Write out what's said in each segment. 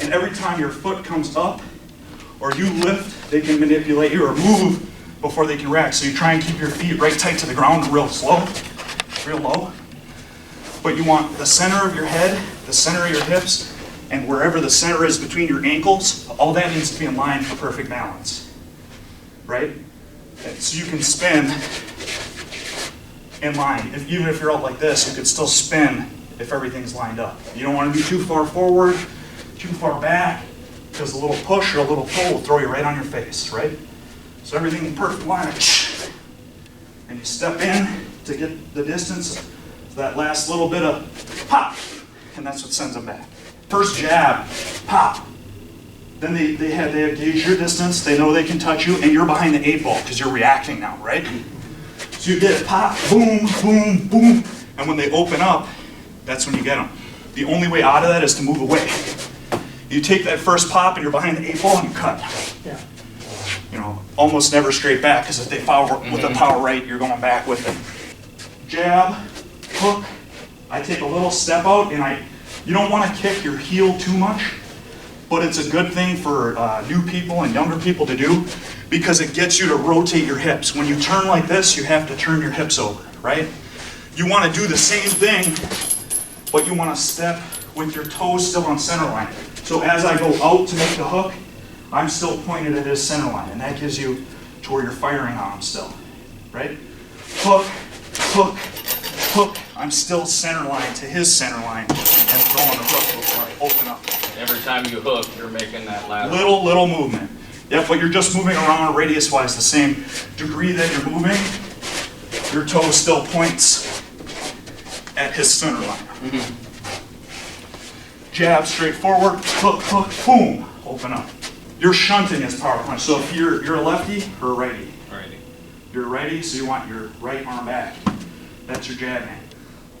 And every time your foot comes up or you lift, they can manipulate you or move before they can react. So you try and keep your feet right tight to the ground real slow, real low. But you want the center of your head, the center of your hips, and wherever the center is between your ankles, all that needs to be in line for perfect balance, right? And so you can spin in line. Even if you're out like this, you could still spin if everything's lined up. You don't want to be too far forward, too far back, because a little push or a little pull will throw you right on your face, right? So everything in perfect line, and you step in to get the distance, to that last little bit of pop, and that's what sends them back. First jab, pop. Then they have gauged your distance, they know they can touch you, and you're behind the 8 ball because you're reacting now, right? So you get it, pop, boom, boom, boom, and when they open up, that's when you get them. The only way out of that is to move away. You take that first pop and you're behind the 8 ball and you cut. Yeah. You know, almost never straight back, because if they power with a power right, you're going back with it. Jab, hook. I take a little step out, and you don't want to kick your heel too much, but it's a good thing for new people and younger people to do, because it gets you to rotate your hips. When you turn like this, you have to turn your hips over, right? You want to do the same thing, but you want to step with your toes still on center line. So as I go out to make the hook, I'm still pointed at his center line, and that gives you to where you're firing on him still, right? Hook, hook, hook. I'm still center line to his center line and throwing the hook before I open up. Every time you hook, you're making that lateral. Little movement. Yep, but you're just moving around radius-wise the same degree that you're moving. Your toe still points at his center line. Jab, straight forward, hook, hook, boom, open up. You're shunting his power punch. So if you're a lefty or a righty? Righty. You're a righty, so you want your right arm back. That's your jab hand.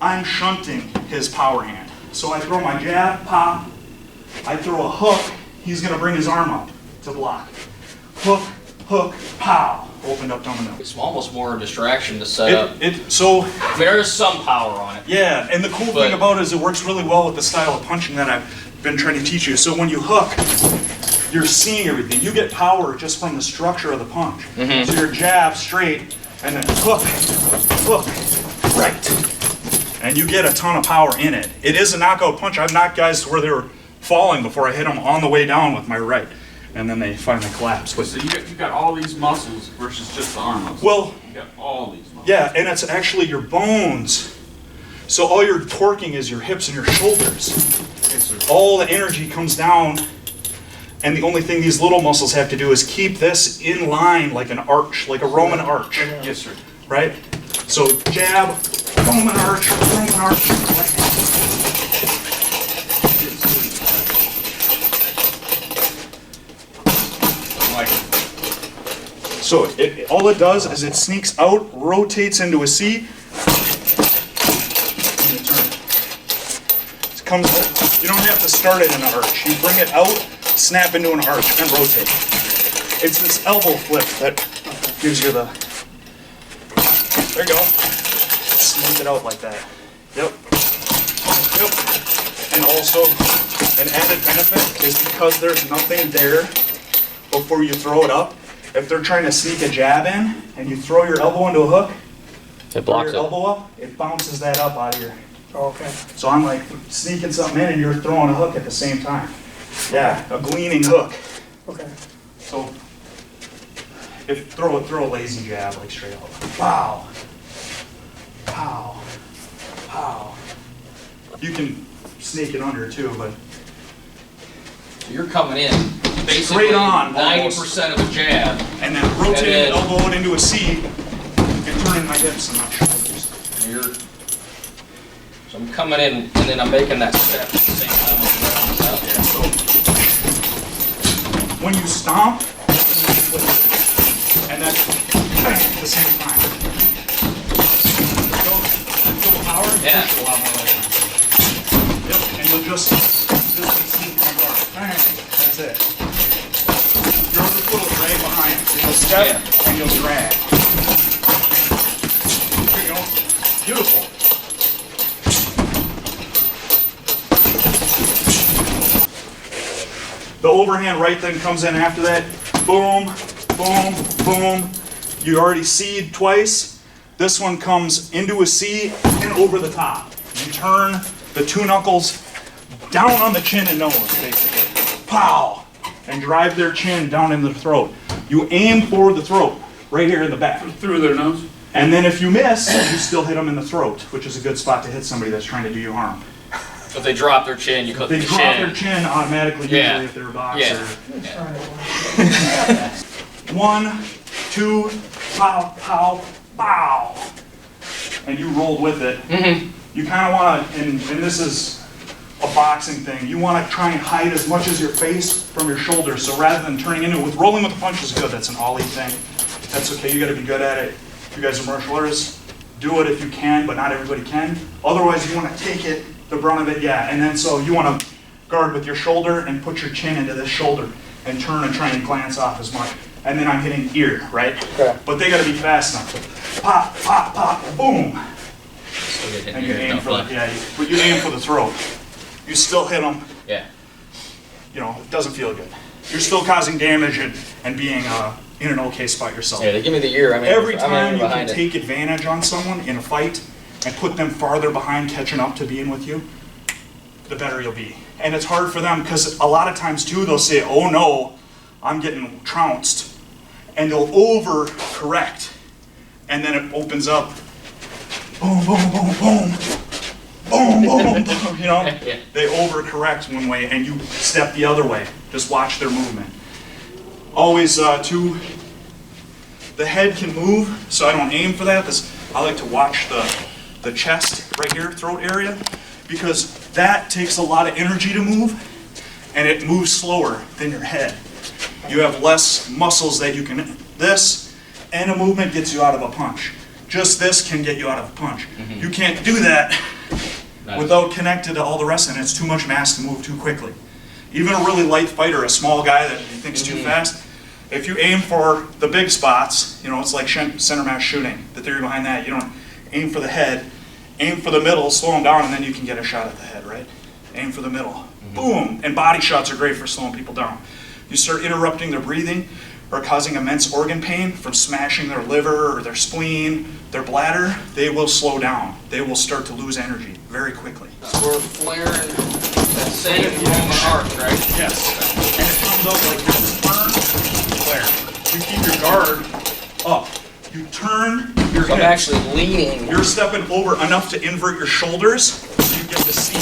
I'm shunting his power hand. So I throw my jab, pop. I throw a hook. He's going to bring his arm up to block. Hook, hook, pow. Opened up down the middle. It's almost more a distraction to set up. I mean, there is some power on it. Yeah, and the cool thing about it is it works really well with the style of punching that I've been trying to teach you. So when you hook, you're seeing everything. You get power just from the structure of the punch. So your jab straight, and then hook, hook, right. And you get a ton of power in it. It is a knockout punch. I've knocked guys to where they were falling before I hit them on the way down with my right. And then they finally collapse. So you got all these muscles versus just the arm muscles. Well, you got all these muscles. Yeah, and it's actually your bones. So all you're torquing is your hips and your shoulders. Yes, sir. All the energy comes down, and the only thing these little muscles have to do is keep this in line like an arch, like a Roman arch. Yes, sir. Right? So jab, Roman arch, Roman arch. So all it does is it sneaks out, rotates into a C, and you turn it. It comes. You don't have to start it in an arch. You bring it out, snap into an arch, and rotate. It's this elbow flip that gives you the. There you go. Smooth it out like that. Yep. Yep. And also, an added benefit is because there's nothing there before you throw it up. If they're trying to sneak a jab in and you throw your elbow into a hook, It blocks your it. elbow up, it bounces that up out of your. Oh, okay. So I'm like sneaking something in and you're throwing a hook at the same time. Yeah, a gleaming hook. Okay. So if throw a lazy jab like straight up. Pow. Pow. Pow. You can sneak it under too, but So you're coming in basically straight on 90% of a jab. and then rotating the elbow into a C and turning my hips and my shoulders. And so I'm coming in and then I'm making that step at the same time as the arms out. Yeah, so when you stomp, and that's at the same time. Feel the power? Yeah. Push a lot more like that. Yep, and you'll just sneak my bar. That's it. Your other foot will drag behind. So you'll step and you'll drag. There you go. Beautiful. The overhand right then comes in after that. Boom, boom, boom. You already C'd twice. This one comes into a C and over the top. You turn the two knuckles down on the chin and nose, basically. Pow! And drive their chin down in the throat. You aim for the throat, right here in the back. Through their nose? And then if you miss, you still hit them in the throat, which is a good spot to hit somebody that's trying to do you harm. So if they drop their chin, you clip They the drop chin. their chin automatically, Yeah. usually if they're a boxer. Yeah. 1, 2, pow, pow, pow. And you rolled with it. You kind of want to, and this is a boxing thing, you want to try and hide as much as your face from your shoulders. So rather than turning into it, with rolling with the punch is good. That's an ollie thing. That's okay. You got to be good at it. If you guys are martial artists, do it if you can, but not everybody can. Otherwise, you want to take it, the brunt of it, yeah. And then so you want to guard with your shoulder and put your chin into this shoulder and turn and try and glance off as much. And then I'm hitting ear, right? Okay. But they got to be fast enough. Pop, pop, pop, boom. Still get hit And in you the ear, aim no for fun. but you aim for the throat. You still hit them. Yeah. You know, it doesn't feel good. You're still causing damage and being in an okay spot yourself. Yeah, they give me the ear. I mean, Every I'm time you can behind it. take advantage on someone in a fight and put them farther behind catching up to being with you, the better you'll be. And it's hard for them because a lot of times too, they'll say, oh no, I'm getting trounced. And they'll overcorrect. And then it opens up, boom, boom, boom, boom. Boom, boom, boom, you know? Yeah. They overcorrect one way and you step the other way. Just watch their movement. Always, too, the head can move, so I don't aim for that. I like to watch the chest right here, throat area, because that takes a lot of energy to move, and it moves slower than your head. You have less muscles that you can, this and a movement gets you out of a punch. Just this can get you out of a punch. You can't do that without connected to all the rest, and it's too much mass to move too quickly. Even a really light fighter, a small guy that he thinks too fast, if you aim for the big spots, you know, it's like center mass shooting. The theory behind that, you don't aim for the head, aim for the middle, slow him down, and then you can get a shot at the head, right? Aim for the middle. Boom! And body shots are great for slowing people down. You start interrupting their breathing or causing immense organ pain from smashing their liver or their spleen, their bladder, they will slow down. They will start to lose energy very quickly. We're flaring that same moment arc, right? Yes. And it comes up like this. Turn, flare. You keep your guard up. You turn your So I'm hips. actually leaning. You're stepping over enough to invert your shoulders so you get the C.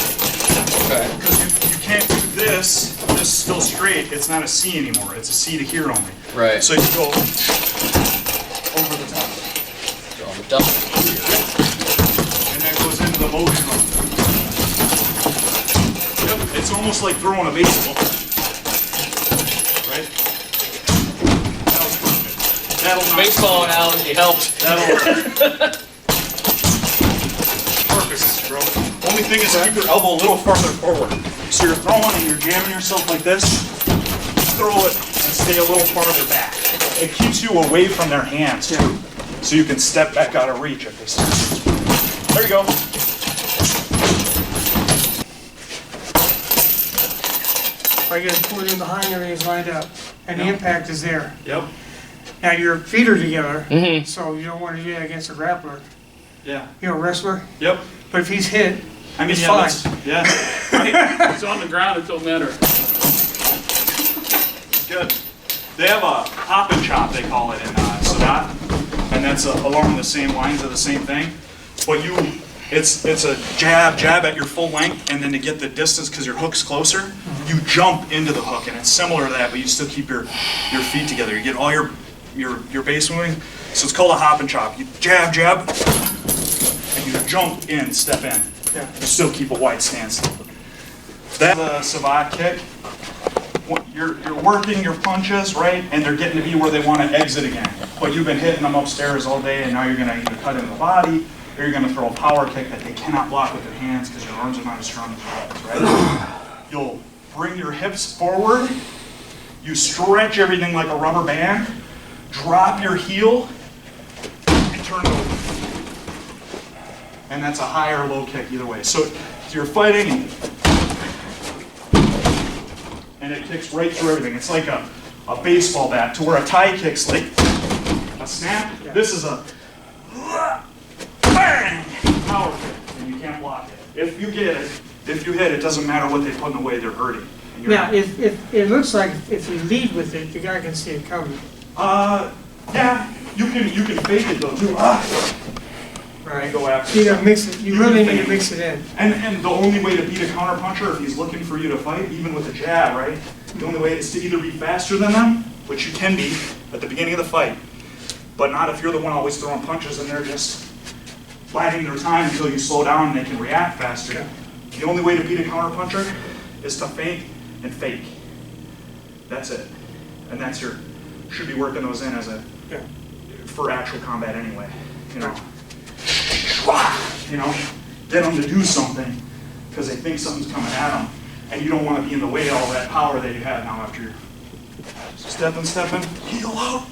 Okay. Because you can't do this just still straight. It's not a C anymore. It's a C to here only. Right. So you go over the top. So I'm double. And that goes into the motion. Yep, it's almost like throwing a baseball. Right? That was perfect. That'll not Baseball analogy helped. That'll work. Perfect, bro. Only thing is keep your elbow a little farther forward. So you're throwing and you're jamming yourself like this. Throw it and stay a little farther back. It keeps you away from their hands too. So you can step back out of reach if they start. There you go. All you gotta pull it in behind, everything's lined up, and the impact is there. Yep. Now your feet are together, so you don't want to do that against a grappler. Yeah. You know, wrestler. Yep. But if he's hit, I mean, it's yeah, fine. that's- yeah. It's on the ground, it don't matter. Good. They have a hop and chop, they call it in Savate, and that's along the same lines of the same thing. But it's a jab at your full length, and then to get the distance, because your hook's closer, you jump into the hook, and it's similar to that, but you still keep your feet together. You get all your base moving. So it's called a hop and chop. You jab, and you jump in, step in. Yeah. You still keep a wide stance. That's a Savate kick. You're working your punches, right, and they're getting to be where they want to exit again. But you've been hitting them upstairs all day, and now you're going to either cut in the body, or you're going to throw a power kick that they cannot block with their hands because your arms are not as strong as your legs, right? You'll bring your hips forward, you stretch everything like a rubber band, drop your heel, and turn it over. And that's a high or low kick either way. So you're fighting, and it kicks right through everything. It's like a baseball bat, to where a tie kicks like a snap. Yeah. This is a bang, power kick, and you can't block it. If you get it, if you hit it, doesn't matter what they put in the way, they're hurting. And you're Now, not- if it looks like if you lead with it, the guy can see it coming. Yeah, you can fake it though too. Right. Go after You it. gotta mix it, you really need to mix it in. And the only way to beat a counter puncher, if he's looking for you to fight, even with a jab, right? The only way is to either be faster than them, which you can be at the beginning of the fight, but not if you're the one always throwing punches and they're just biding their time until you slow down and they can react faster. Yeah. The only way to beat a counter puncher is to feint and fake. That's it. And that's your, should be working those in as a, Yeah. for actual combat anyway, you know. You know, get them to do something because they think something's coming at them, and you don't want to be in the way of all that power that you have now after you're stepping, heel out.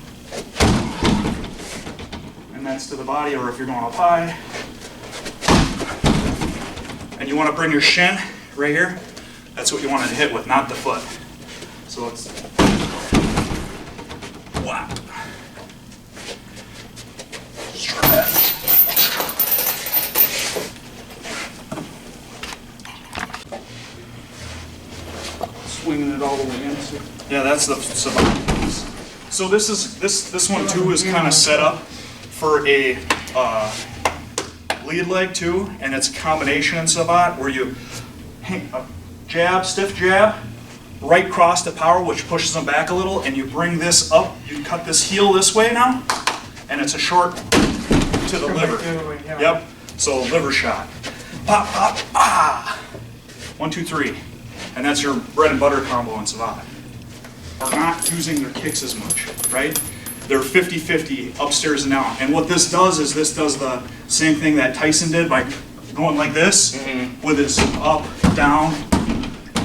And that's to the body, or if you're going up high. And you want to bring your shin right here. That's what you want to hit with, not the foot. So it's wow. Swinging it all the way in. Yeah, that's the savate piece. So this one too is kind of set up for a lead leg too, and it's a combination in savate where you a jab, stiff jab, right cross to power, which pushes them back a little, and you bring this up. You cut this heel this way now, and it's a short to the Come back liver. the other way, yeah. Yep. So liver shot. Pop, pop, ah. 1, 2, 3. And that's your bread and butter combo in savate. Are not using their kicks as much, right? They're 50-50 upstairs and down. And what this does is this does the same thing that Tyson did by going like this with his up, down.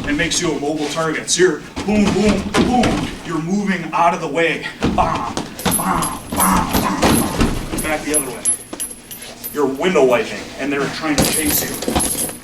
It makes you a mobile target. So you're boom, boom, boom. You're moving out of the way. Bomb, bomb, bomb, bomb, bomb. Back the other way. You're window wiping, and they're trying to chase you.